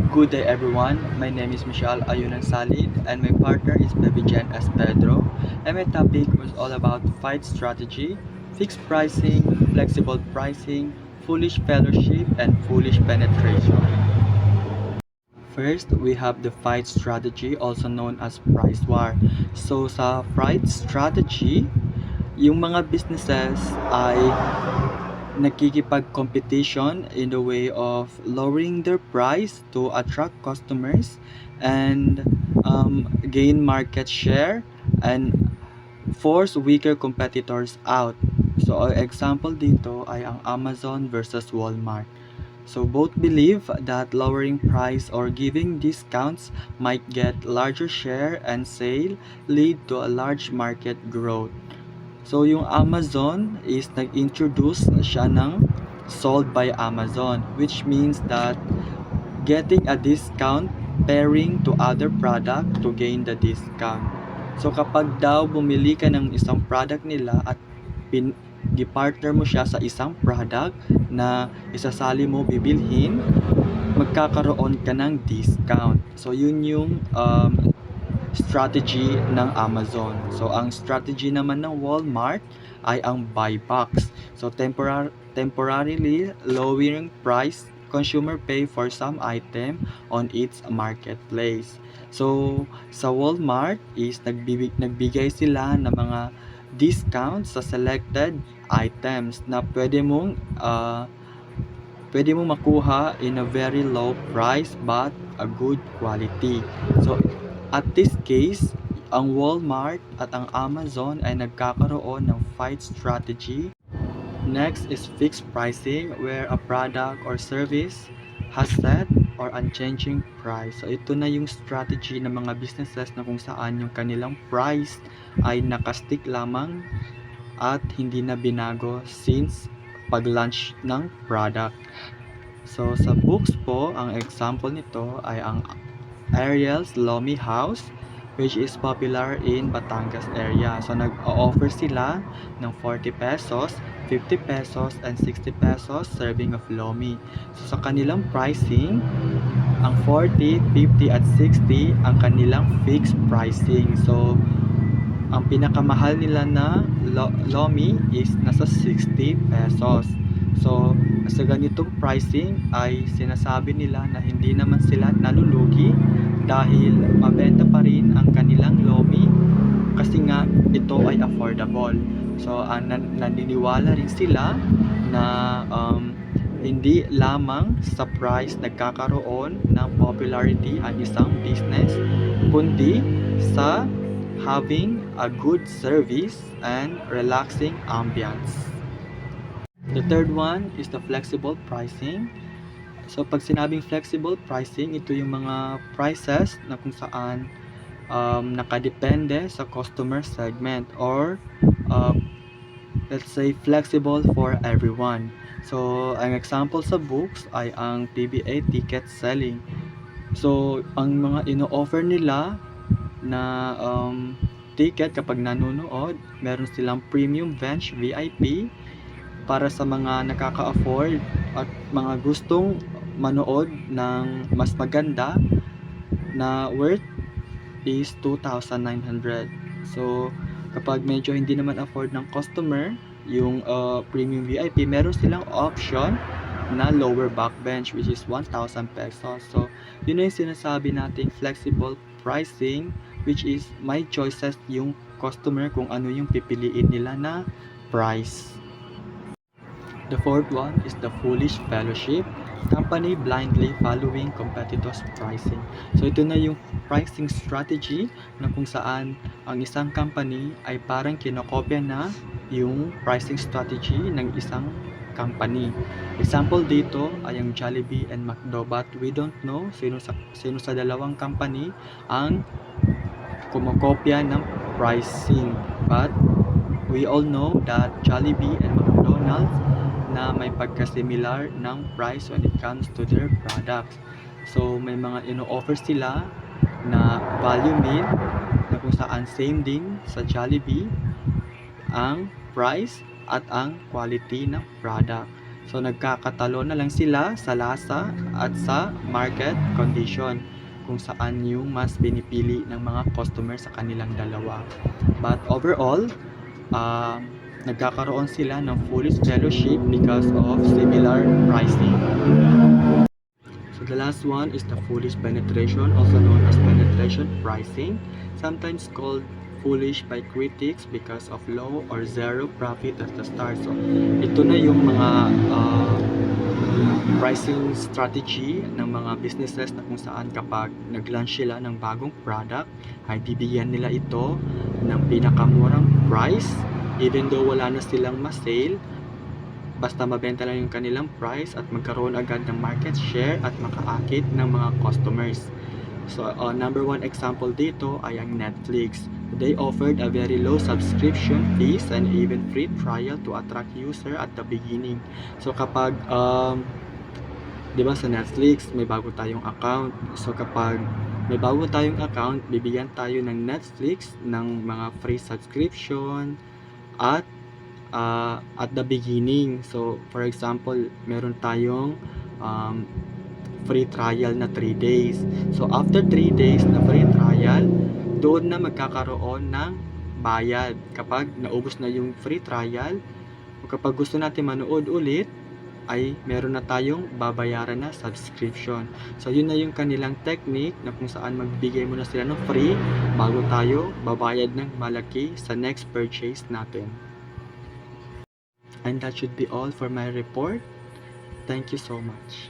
Good day everyone, my name is Michelle Ayunan Salid and my partner is Baby Jen S. Pedro, and my topic was all about fight strategy, fixed pricing, flexible pricing, foolish fellowship, and foolish penetration. First, we have the fight strategy, also known as price war. So sa fight strategy, yung mga businesses ay nakikipag-competition in the way of lowering their price to attract customers and gain market share and force weaker competitors out. So, ang example dito ay ang Amazon versus Walmart. So, both believe that lowering price or giving discounts might get larger share and sale lead to a large market growth. So, yung Amazon is nag-introduce siya ng sold by Amazon, which means that getting a discount pairing to other product to gain the discount. So, kapag daw bumili ka ng isang product nila at di-partner mo siya sa isang product na isasali mo bibilhin, magkakaroon ka ng discount. So, yun yung strategy ng Amazon. So, ang strategy naman ng Walmart ay ang buy box. So, temporarily lowering price consumer pay for some item on its marketplace. So, sa Walmart is nagbigay sila ng mga discounts sa selected items na pwede mong makuha in a very low price but a good quality. So, at this case, ang Walmart at ang Amazon ay nagkakaroon ng fight strategy. Next is fixed pricing where a product or service has set or unchanging price. So, ito na yung strategy ng mga businesses na kung saan yung kanilang price ay nakastick lamang at hindi na binago since pag-launch ng product. So, sa books po, ang example nito ay ang Ariel's Lomi House, which is popular in Batangas area. So, nag-offer sila ng 40 pesos, 50 pesos, and 60 pesos serving of Lomi. So, sa kanilang pricing, ang 40, 50, at 60 ang kanilang fixed pricing. So, ang pinakamahal nila na Lomi is nasa 60 pesos. So, sa ganitong pricing ay sinasabi nila na hindi naman sila nalulugi dahil mabenta pa rin ang kanilang Lomi kasi nga ito ay affordable. So, naniniwala rin sila na hindi lamang sa price nagkakaroon ng popularity ang isang business, kundi sa having a good service and relaxing ambience. The third one is the flexible pricing. So, pag sinabing flexible pricing, ito yung mga prices na kung saan nakadepende sa customer segment or let's say flexible for everyone. So, ang example sa books ay ang PBA ticket selling. So, ang mga ino-offer nila na ticket kapag nanonood, meron silang premium bench VIP para sa mga nakaka-afford at mga gustong manood ng mas maganda na worth is 2,900. So, kapag medyo hindi naman afford ng customer yung premium VIP, meron silang option na lower backbench which is 1,000 pesos. So, yun na yung sinasabi nating flexible pricing, which is may choices yung customer kung ano yung pipiliin nila na price. The fourth one is the foolish fellowship, company blindly following competitors' pricing. So ito na yung pricing strategy na kung saan ang isang company ay parang kinokopya na yung pricing strategy ng isang company. Example dito ay ang Jollibee and McDo, but we don't know sino sa dalawang company ang kumokopya ng pricing. But we all know that Jollibee and McDonald's na may pagka-similar ng price when it comes to their products. So, may mga ino-offer sila na value meal na kung saan same din sa Jollibee ang price at ang quality ng product. So nagkakatalo na lang sila sa lasa at sa market condition kung saan yung mas binipili ng mga customer sa kanilang dalawa. But overall, nagkakaroon sila ng foolish fellowship because of similar pricing. So the last one is the foolish penetration, also known as penetration pricing, sometimes called foolish by critics because of low or zero profit at the start. So ito na yung mga pricing strategy ng mga businesses na kung saan kapag nag-launch sila ng bagong product, ay bibigyan nila ito ng pinakamurang price even though wala na silang ma-sale, basta mabenta lang yung kanilang price at magkaroon agad ng market share at makaakit ng mga customers. So, number one example dito ay ang Netflix. They offered a very low subscription fees and even free trial to attract user at the beginning. So, kapag, di ba sa Netflix, may bago tayong account. So, kapag may bago tayong account, bibigyan tayo ng Netflix ng mga free subscription at at the beginning. So, for example, meron tayong free trial na 3 days. So, after 3 days na free trial, doon na magkakaroon ng bayad. Kapag naubos na yung free trial, o kapag gusto natin manood ulit, ay meron na tayong babayaran na subscription. So, yun na yung kanilang technique na kung saan magbigay mo na sila ng free bago tayo babayad ng malaki sa next purchase natin. And that should be all for my report. Thank you so much.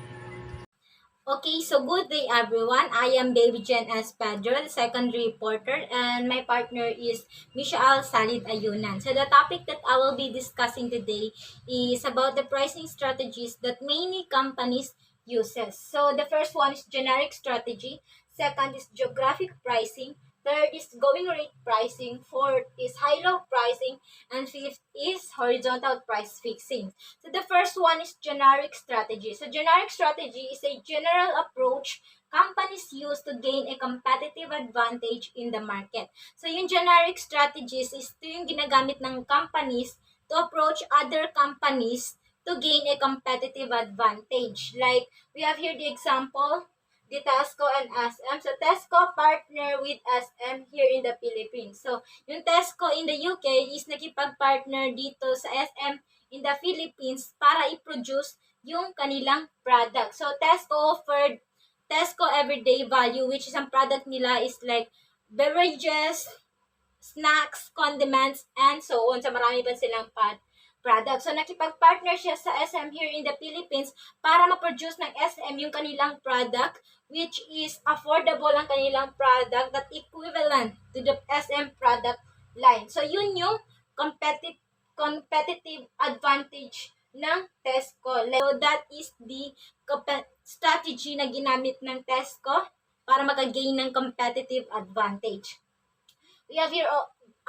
Okay, so good day everyone. I am Baby Jen S. Pedro, the secondary reporter, and my partner is Michelle Salid Ayunan. So the topic that I will be discussing today is about the pricing strategies that many companies uses. So the first one is generic strategy, second is geographic pricing, third is going rate pricing, fourth is high-low pricing, and fifth is horizontal price fixing. So the first one is generic strategy. So generic strategy is a general approach companies use to gain a competitive advantage in the market. So yung generic strategies is ito yung ginagamit ng companies to approach other companies to gain a competitive advantage. Like we have here the example, the Tesco and SM. So, Tesco partner with SM here in the Philippines. So, yung Tesco in the UK is nakipag-partner dito sa SM in the Philippines para i-produce yung kanilang product. So, Tesco offered Tesco Everyday Value, which is ang product nila is like beverages, snacks, condiments, and so on. So, marami pa silang product. So, nakipag-partner siya sa SM here in the Philippines para ma-produce ng SM yung kanilang product, which is affordable ang kanilang product that equivalent to the SM product line. So, yun yung competitive advantage ng Tesco. So, that is the strategy na ginamit ng Tesco para makagain ng competitive advantage. We have here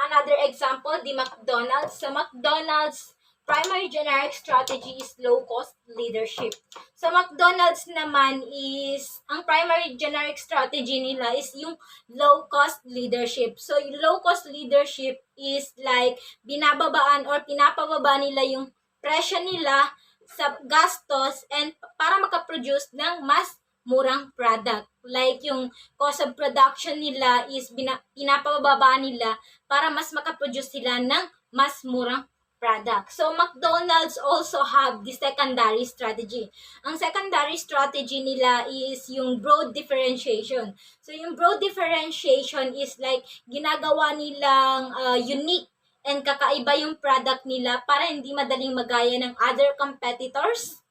another example, the McDonald's. So, McDonald's primary generic strategy is low-cost leadership. So, McDonald's naman is, ang primary generic strategy nila is yung low-cost leadership. So, yung low-cost leadership is like, binababaan or pinapababa nila yung presyo nila sa gastos and para makaproduce ng mas murang product. Like yung cost of production nila is pinapababa nila para mas makaproduce sila ng mas murang product. So, McDonald's also have the secondary strategy. Ang secondary strategy nila is yung broad differentiation. So, yung broad differentiation is like ginagawa nilang unique and kakaiba yung product nila para hindi madaling magaya ng other competitors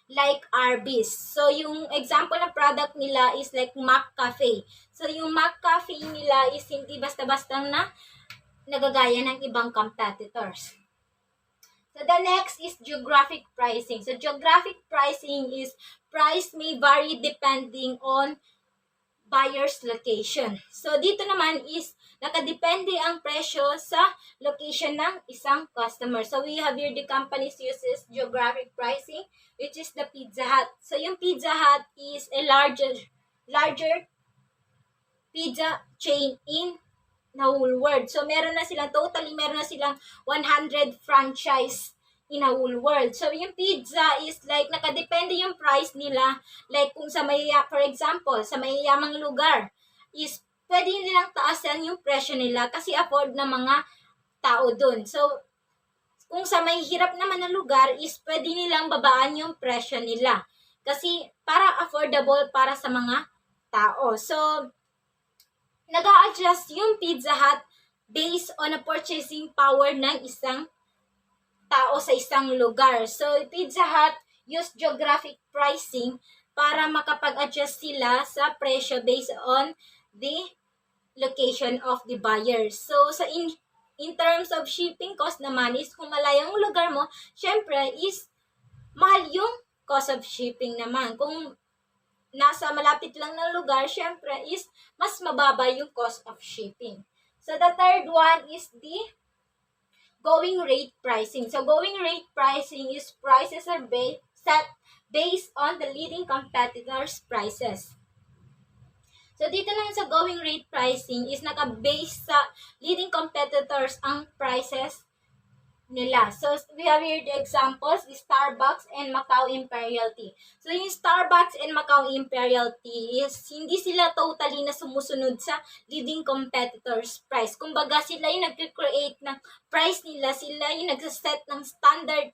like Arby's. So, yung example ng product nila is like McCafe. So, yung McCafe nila is hindi basta-bastang na nagagaya ng ibang competitors. So, the next is geographic pricing. So, geographic pricing is price may vary depending on buyer's location. So, dito naman is nakadepende ang presyo sa location ng isang customer. So, we have here the companies uses geographic pricing, which is the Pizza Hut. So, yung Pizza Hut is a larger pizza chain in the whole world. So, meron na silang 100 franchise in a whole world. So, yung pizza is like, nakadepende yung price nila. Like, kung sa for example, sa mayayamang lugar, is pwede nilang taasan yung presyo nila kasi afford ng mga tao dun. So, kung sa may hirap naman na lugar, is pwede nilang babaan yung presyo nila. Kasi, para affordable para sa mga tao. So, nag-a-adjust yung Pizza Hut based on a purchasing power ng isang tao sa isang lugar. So, Pizza Hut use geographic pricing para makapag-adjust sila sa presyo based on the location of the buyers. So, in terms of shipping cost naman is kung malayong lugar mo, syempre is mahal yung cost of shipping naman. Kung nasa malapit lang na lugar, syempre is mas mababa yung cost of shipping. So, the third one is the going rate pricing. So, going rate pricing is prices are set based on the leading competitors' prices. So, dito naman sa going rate pricing is naka-base sa leading competitors ang prices nila. So, we have here the examples, Starbucks and Macau Imperial Tea. So, yung Starbucks and Macau Imperial Tea is hindi sila totally na sumusunod sa leading competitors' price. Kumbaga, sila yung nag-create ng price nila, sila yung nag-set ng standard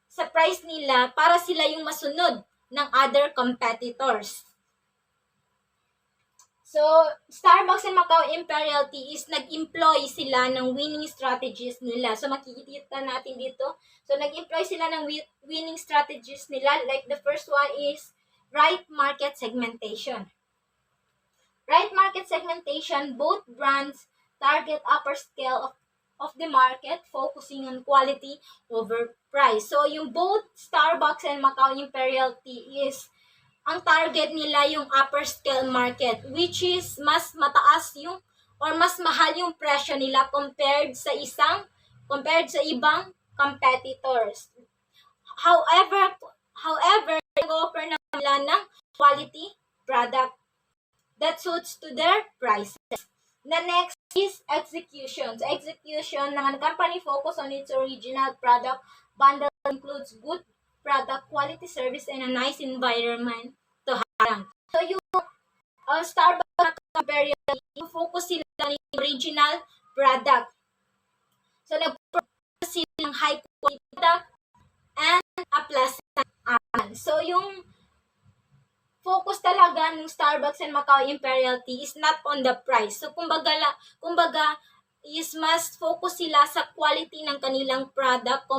sa price nila para sila yung masunod ng other competitors. So, Starbucks and Macau Imperial Tea is nag-employ sila ng winning strategies nila. So, makikita natin dito. So, nag-employ sila ng winning strategies nila. Like, the first one is right market segmentation. Right market segmentation, both brands target upper scale of the market, focusing on quality over price. So, yung both Starbucks and Macau Imperial Tea is ang target nila yung upper scale market, which is mas mataas yung or mas mahal yung presyo nila compared sa ibang competitors. However, nag-offer na nila ng quality product that suits to their prices. The next is execution. So, execution naman, company focus on its original product. Bundle includes good product, quality service, and a nice environment to harang. So, yung Starbucks Imperial, yung focus sila ng original product. So, nag-produce sila ng high quality product and a pleasant aman. So, yung focus talaga ng Starbucks and Macau Imperial Tea is not on the price. So, kumbaga is mas focus sila sa quality ng kanilang product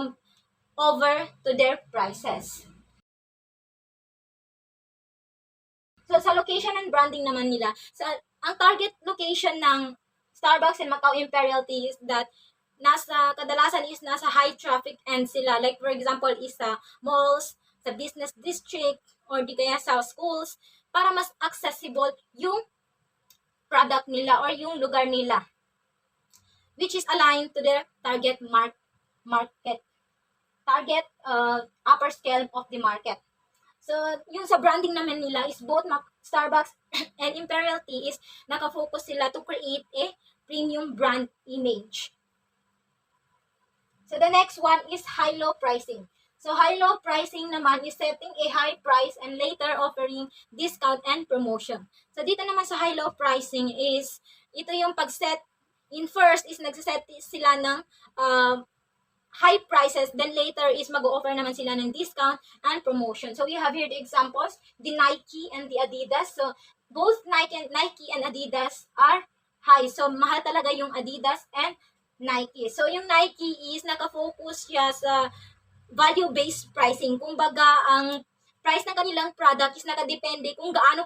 over to their prices. So, sa location and branding naman nila, ang target location ng Starbucks and Macau Imperial Tea is that kadalasan is nasa high traffic end sila. Like, for example, is sa malls, sa business district, or di kaya sa schools, para mas accessible yung product nila or yung lugar nila, which is aligned to their target upper scale of the market. So, yung sa branding naman nila is both Starbucks and Imperial Tea is nakafocus sila to create a premium brand image. So, the next one is high-low pricing. So, high-low pricing naman is setting a high price and later offering discount and promotion. So, dito naman sa high-low pricing is, ito yung pag-set, in first is nagsiset sila ng high prices, then later is mag-offer naman sila ng discount and promotion. So, we have here the examples, the Nike and the Adidas. So, both Nike and Adidas are high. So, mahal talaga yung Adidas and Nike. So, yung Nike is nakafocus siya sa value-based pricing. Kumbaga, ang price ng kanilang product is nakadepende kung gaano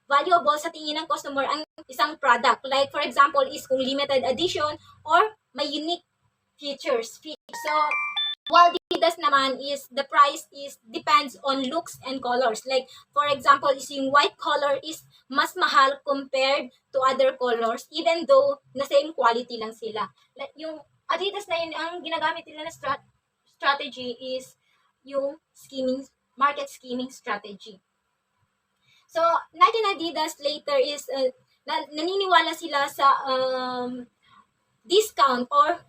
valuable sa tingin ng customer ang isang product. Like, for example, is kung limited edition or may unique features. So, while the Adidas naman is, the price is depends on looks and colors. Like, for example, is yung white color is mas mahal compared to other colors, even though na same quality lang sila. Like, yung Adidas na yun, ang ginagamit nila na strategy is yung market scheming strategy. So, Nike and Adidas later is, naniniwala sila sa discount or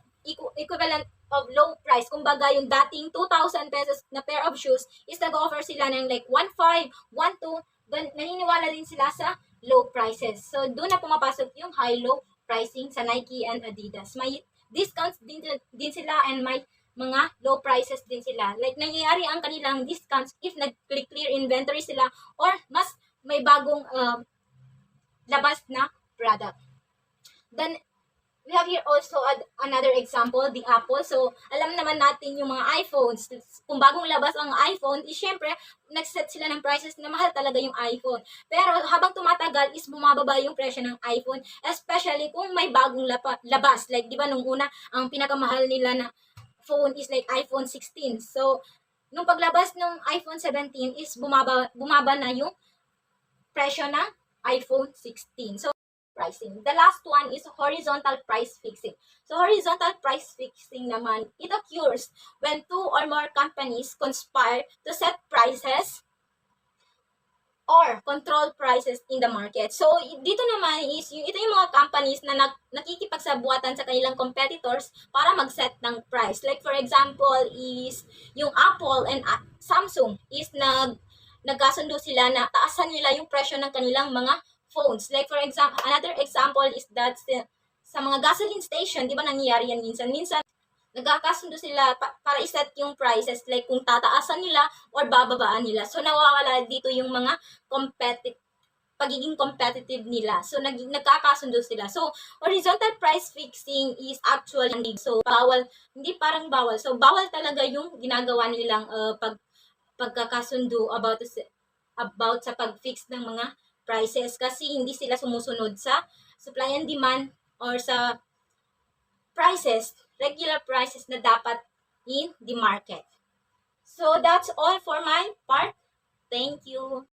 equivalent of low price. Kumbaga, yung dating 2,000 pesos na pair of shoes is nag-offer sila ng like 1,500, 1,200. Naniniwala din sila sa low prices. So, doon na pumapasok yung high-low pricing sa Nike and Adidas. May discounts din sila and may mga low prices din sila. Like, nangyayari ang kanilang discounts if nag-clear inventory sila or mas may bagong labas na product. Then, we have here also another example, the Apple. So, alam naman natin yung mga iPhones. Kung bagong labas ang iPhone, syempre, nag-set sila ng prices na mahal talaga yung iPhone. Pero habang tumatagal is bumababa yung presyo ng iPhone, especially kung may bagong labas. Like, di ba nung una, ang pinakamahal nila na phone is like iPhone 16. So, nung paglabas ng iPhone 17 is bumaba na yung presyo ng iPhone 16. So, pricing. The last one is horizontal price fixing. So, horizontal price fixing naman, it occurs when two or more companies conspire to set prices or control prices in the market. So, dito naman is, ito yung mga companies na nakikipagsabuatan sa kanilang competitors para mag-set ng price. Like, for example, is yung Apple and Samsung is nagkasundo sila na taasan nila yung presyo ng kanilang mga phones. Like, for example, another example is that sa mga gasoline station, di ba nangyayari yan minsan? Minsan, nagkakasundo sila para iset yung prices, like kung tataasan nila or bababaan nila. So, nawawala dito yung mga pagiging competitive nila. So, nagkakasundo sila. So, horizontal price fixing is actually so bawal, hindi parang bawal. So, bawal talaga yung ginagawa nilang pagkakasundo about sa pag-fix ng mga prices kasi hindi sila sumusunod sa supply and demand or sa prices, regular prices na dapat in the market. So, that's all for my part. Thank you.